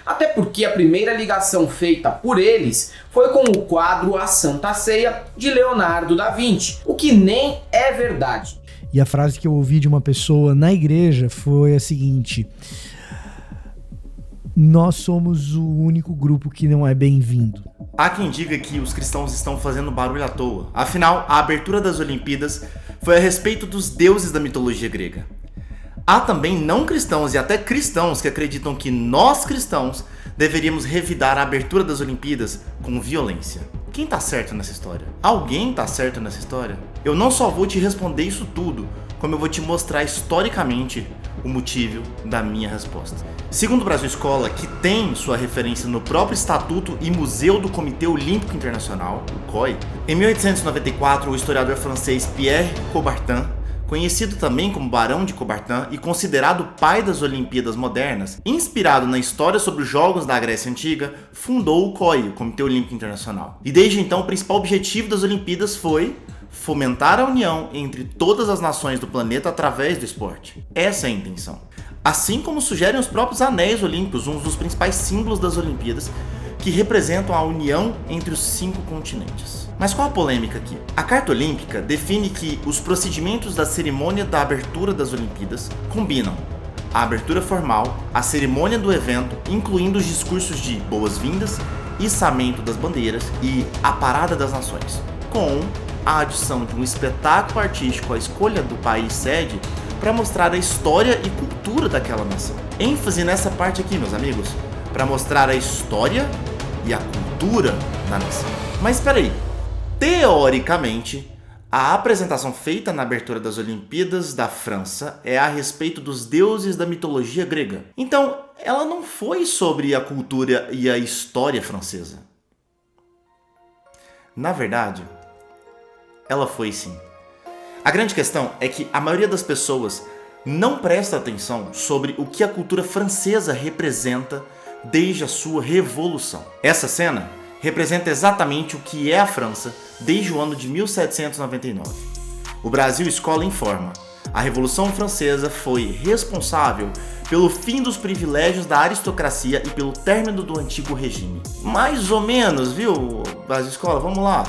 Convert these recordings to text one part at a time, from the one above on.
até porque a primeira ligação feita por eles foi com o quadro A Santa Ceia de Leonardo da Vinci, o que nem é verdade. E a frase que eu ouvi de uma pessoa na igreja foi a seguinte: nós somos o único grupo que não é bem-vindo. Há quem diga que os cristãos estão fazendo barulho à toa. Afinal, a abertura das Olimpíadas foi a respeito dos deuses da mitologia grega. Há também não cristãos e até cristãos que acreditam que nós cristãos deveríamos revidar a abertura das Olimpíadas com violência. Quem tá certo nessa história? Alguém tá certo nessa história? Eu não só vou te responder isso tudo, como eu vou te mostrar historicamente o motivo da minha resposta. Segundo o Brasil Escola, que tem sua referência no próprio Estatuto e Museu do Comitê Olímpico Internacional, o COI, em 1894 o historiador francês Pierre Coubertin, conhecido também como Barão de Coubertin e considerado o pai das Olimpíadas modernas, inspirado na história sobre os Jogos da Grécia Antiga, fundou o COI, o Comitê Olímpico Internacional. E desde então o principal objetivo das Olimpíadas foi fomentar a união entre todas as nações do planeta através do esporte. Essa é a intenção. Assim como sugerem os próprios anéis olímpicos, um dos principais símbolos das Olimpíadas, que representam a união entre os 5 continentes. Mas qual a polêmica aqui? A Carta Olímpica define que os procedimentos da cerimônia da abertura das Olimpíadas combinam a abertura formal, a cerimônia do evento, incluindo os discursos de boas-vindas, içamento das bandeiras e a parada das nações, com a adição de um espetáculo artístico à escolha do país sede para mostrar a história e cultura daquela nação. ênfase nessa parte aqui, meus amigos, para mostrar a história e a cultura da nação. Mas espera aí, teoricamente, a apresentação feita na abertura das Olimpíadas da França é a respeito dos deuses da mitologia grega. Então, ela não foi sobre a cultura e a história francesa. Na verdade, ela foi sim. A grande questão é que a maioria das pessoas não presta atenção sobre o que a cultura francesa representa desde a sua revolução. Essa cena representa exatamente o que é a França desde o ano de 1799. O Brasil Escola informa: a Revolução Francesa foi responsável pelo fim dos privilégios da aristocracia e pelo término do antigo regime. Mais ou menos, viu, Brasil Escola? Vamos lá.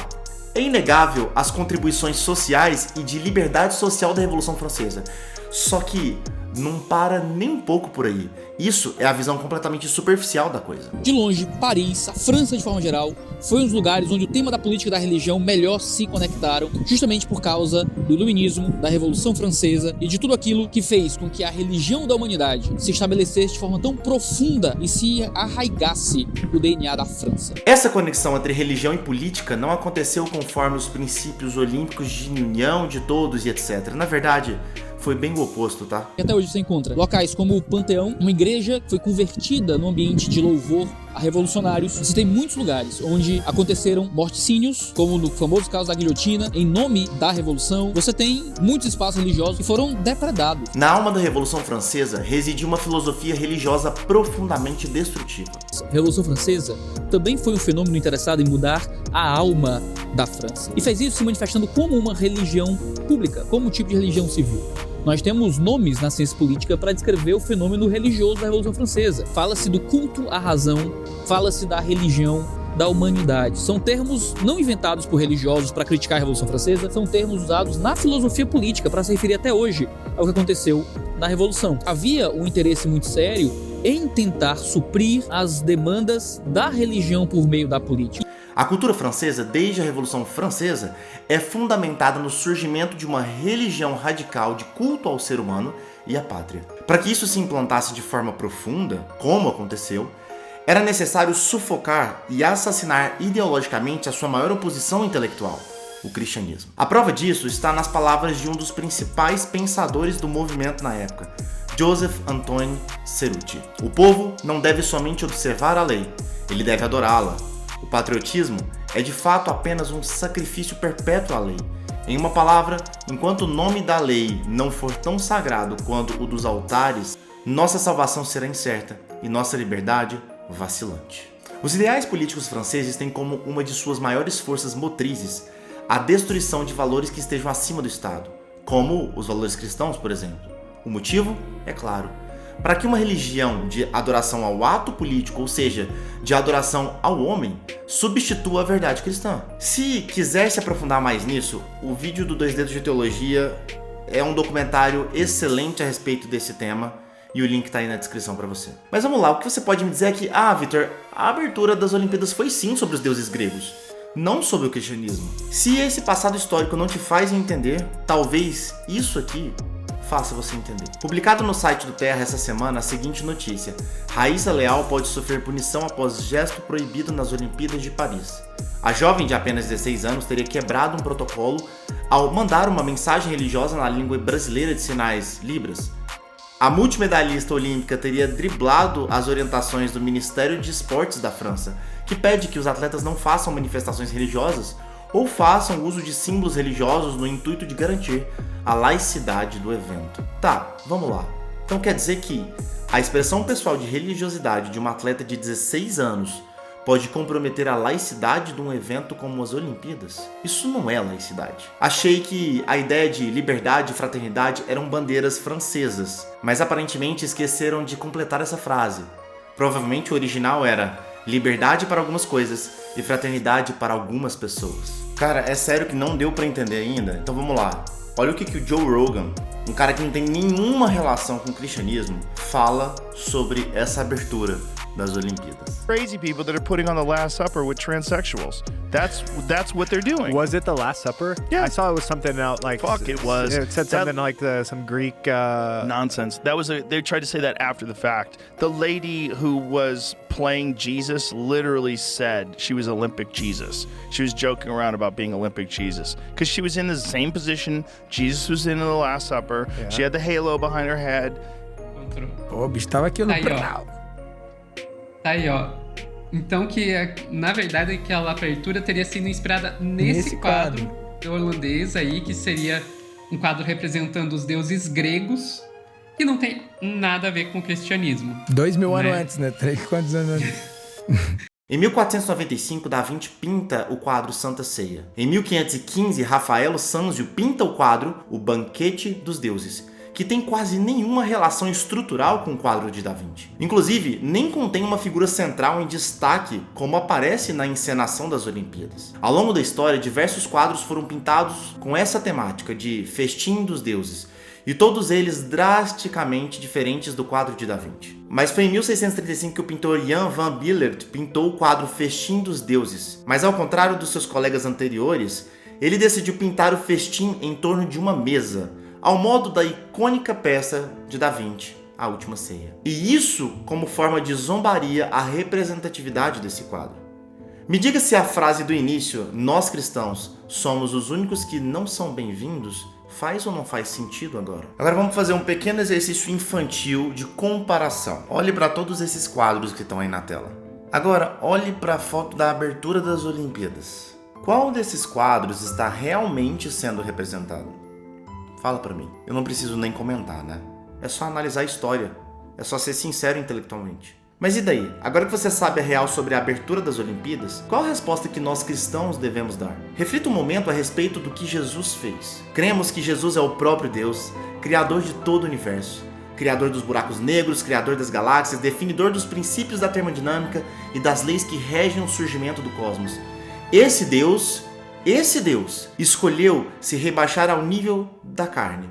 É inegável as contribuições sociais e de liberdade social da Revolução Francesa. Só que não para nem um pouco por aí. Isso é a visão completamente superficial da coisa. De longe, Paris, a França de forma geral, foi um dos lugares onde o tema da política e da religião melhor se conectaram, justamente por causa do Iluminismo, da Revolução Francesa e de tudo aquilo que fez com que a religião da humanidade se estabelecesse de forma tão profunda e se arraigasse no DNA da França. Essa conexão entre religião e política não aconteceu conforme os princípios olímpicos de união de todos e etc. Na verdade, foi bem o oposto, tá? Até hoje você encontra locais como o Panteão, uma igreja que foi convertida num ambiente de louvor a revolucionários. Você tem muitos lugares onde aconteceram morticínios, como no famoso caso da guilhotina, em nome da revolução. Você tem muitos espaços religiosos que foram depredados. Na alma da Revolução Francesa residia uma filosofia religiosa profundamente destrutiva. A Revolução Francesa também foi um fenômeno interessado em mudar a alma da França. E fez isso se manifestando como uma religião pública, como um tipo de religião civil. Nós temos nomes na ciência política para descrever o fenômeno religioso da Revolução Francesa. Fala-se do culto à razão, fala-se da religião da humanidade. São termos não inventados por religiosos para criticar a Revolução Francesa, são termos usados na filosofia política para se referir até hoje ao que aconteceu na Revolução. Havia um interesse muito sério em tentar suprir as demandas da religião por meio da política. A cultura francesa, desde a Revolução Francesa, é fundamentada no surgimento de uma religião radical de culto ao ser humano e à pátria. Para que isso se implantasse de forma profunda, como aconteceu, era necessário sufocar e assassinar ideologicamente a sua maior oposição intelectual, o cristianismo. A prova disso está nas palavras de um dos principais pensadores do movimento na época, Joseph-Antoine Ceruti. O povo não deve somente observar a lei, ele deve adorá-la. O patriotismo é de fato apenas um sacrifício perpétuo à lei. Em uma palavra, enquanto o nome da lei não for tão sagrado quanto o dos altares, nossa salvação será incerta e nossa liberdade vacilante. Os ideais políticos franceses têm como uma de suas maiores forças motrizes a destruição de valores que estejam acima do Estado, como os valores cristãos, por exemplo. O motivo? É claro. para que uma religião de adoração ao ato político, ou seja, de adoração ao homem, substitua a verdade cristã. Se quiser se aprofundar mais nisso, o vídeo do 2 Dedos de Teologia é um documentário excelente a respeito desse tema e o link tá aí na descrição para você. Mas vamos lá, o que você pode me dizer é que, Vitor, a abertura das Olimpíadas foi sim sobre os deuses gregos, não sobre o cristianismo. Se esse passado histórico não te faz entender, talvez isso aqui faça você entender. Publicado no site do Terra essa semana a seguinte notícia: Raíssa Leal pode sofrer punição após gesto proibido nas Olimpíadas de Paris. A jovem de apenas 16 anos teria quebrado um protocolo ao mandar uma mensagem religiosa na língua brasileira de sinais Libras. A multimedalhista olímpica teria driblado as orientações do Ministério de Esportes da França, que pede que os atletas não façam manifestações religiosas ou façam uso de símbolos religiosos no intuito de garantir a laicidade do evento. Tá, vamos lá. Então quer dizer que a expressão pessoal de religiosidade de uma atleta de 16 anos pode comprometer a laicidade de um evento como as Olimpíadas? Isso não é laicidade. Achei que a ideia de liberdade e fraternidade eram bandeiras francesas, mas aparentemente esqueceram de completar essa frase. Provavelmente o original era liberdade para algumas coisas e fraternidade para algumas pessoas. Cara, é sério que não deu pra entender ainda? Então vamos lá. Olha o que o Joe Rogan, um cara que não tem nenhuma relação com o cristianismo, fala sobre essa abertura das Olimpíadas. Crazy people that are putting on the Last Supper with transsexuals. That's what they're doing. Was it the Last Supper? Yeah. I saw it was something out like. Fuck, it was. It said something like some Greek. Nonsense. They tried to say that after the fact. The lady who was playing Jesus literally said she was Olympic Jesus. She was joking around about being Olympic Jesus because she was in the same position Jesus was in the Last Supper. Yeah. She had the halo behind her head. Pô, o bicho tava aqui no pedal. Tá aí, ó. Então que, na verdade, aquela abertura teria sido inspirada nesse quadro holandês aí, que seria um quadro representando os deuses gregos, que não tem nada a ver com o cristianismo. 2000 anos antes, né? Quantos anos antes? Em 1495, Da Vinci pinta o quadro Santa Ceia. Em 1515, Rafael Sanzio pinta o quadro O Banquete dos Deuses, que tem quase nenhuma relação estrutural com o quadro de Da Vinci. Inclusive, nem contém uma figura central em destaque, como aparece na encenação das Olimpíadas. Ao longo da história, diversos quadros foram pintados com essa temática de festim dos deuses, e todos eles drasticamente diferentes do quadro de Da Vinci. Mas foi em 1635 que o pintor Jan van Billaert pintou o quadro Festim dos Deuses, mas ao contrário dos seus colegas anteriores, ele decidiu pintar o festim em torno de uma mesa, ao modo da icônica peça de Da Vinci, A Última Ceia. E isso como forma de zombaria à representatividade desse quadro. Me diga se a frase do início, nós cristãos somos os únicos que não são bem-vindos, faz ou não faz sentido agora? Agora vamos fazer um pequeno exercício infantil de comparação. Olhe para todos esses quadros que estão aí na tela. Agora, olhe para a foto da abertura das Olimpíadas. Qual desses quadros está realmente sendo representado? Fala pra mim. Eu não preciso nem comentar, né? É só analisar a história. É só ser sincero intelectualmente. Mas e daí? Agora que você sabe a real sobre a abertura das Olimpíadas, qual a resposta que nós cristãos devemos dar? Reflita um momento a respeito do que Jesus fez. Cremos que Jesus é o próprio Deus, Criador de todo o universo, Criador dos buracos negros, Criador das galáxias, definidor dos princípios da termodinâmica e das leis que regem o surgimento do cosmos. Esse Deus escolheu se rebaixar ao nível da carne,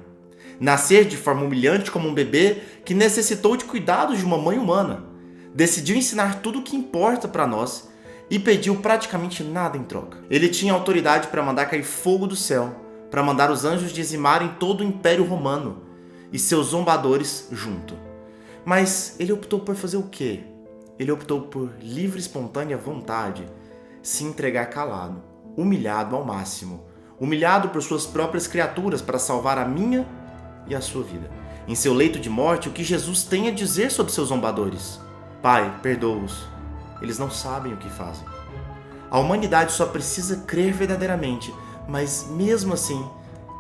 nascer de forma humilhante como um bebê que necessitou de cuidados de uma mãe humana, decidiu ensinar tudo o que importa para nós e pediu praticamente nada em troca. Ele tinha autoridade para mandar cair fogo do céu, para mandar os anjos dizimarem todo o Império Romano e seus zombadores junto. Mas ele optou por fazer o quê? Ele optou por livre e espontânea vontade se entregar calado, humilhado ao máximo, humilhado por suas próprias criaturas para salvar a minha e a sua vida. Em seu leito de morte, o que Jesus tem a dizer sobre seus zombadores? Pai, perdoa-os, eles não sabem o que fazem. A humanidade só precisa crer verdadeiramente, mas mesmo assim,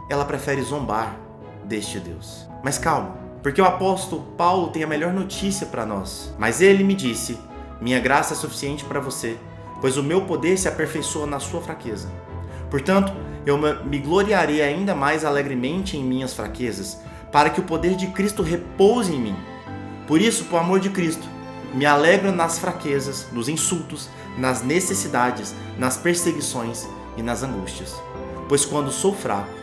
ela prefere zombar deste Deus. Mas calma, porque o apóstolo Paulo tem a melhor notícia para nós. Mas ele me disse, minha graça é suficiente para você, pois o meu poder se aperfeiçoa na sua fraqueza. Portanto, eu me gloriarei ainda mais alegremente em minhas fraquezas, para que o poder de Cristo repouse em mim. Por isso, por amor de Cristo, me alegro nas fraquezas, nos insultos, nas necessidades, nas perseguições e nas angústias. Pois quando sou fraco,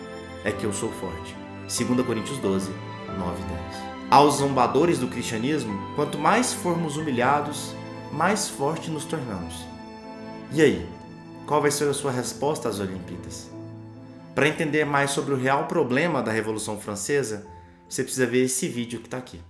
é que eu sou forte. 2 Coríntios 12, 9 e 10. Aos zombadores do cristianismo, quanto mais formos humilhados, mais forte nos tornamos. E aí, qual vai ser a sua resposta às Olimpíadas? Para entender mais sobre o real problema da Revolução Francesa, você precisa ver esse vídeo que está aqui.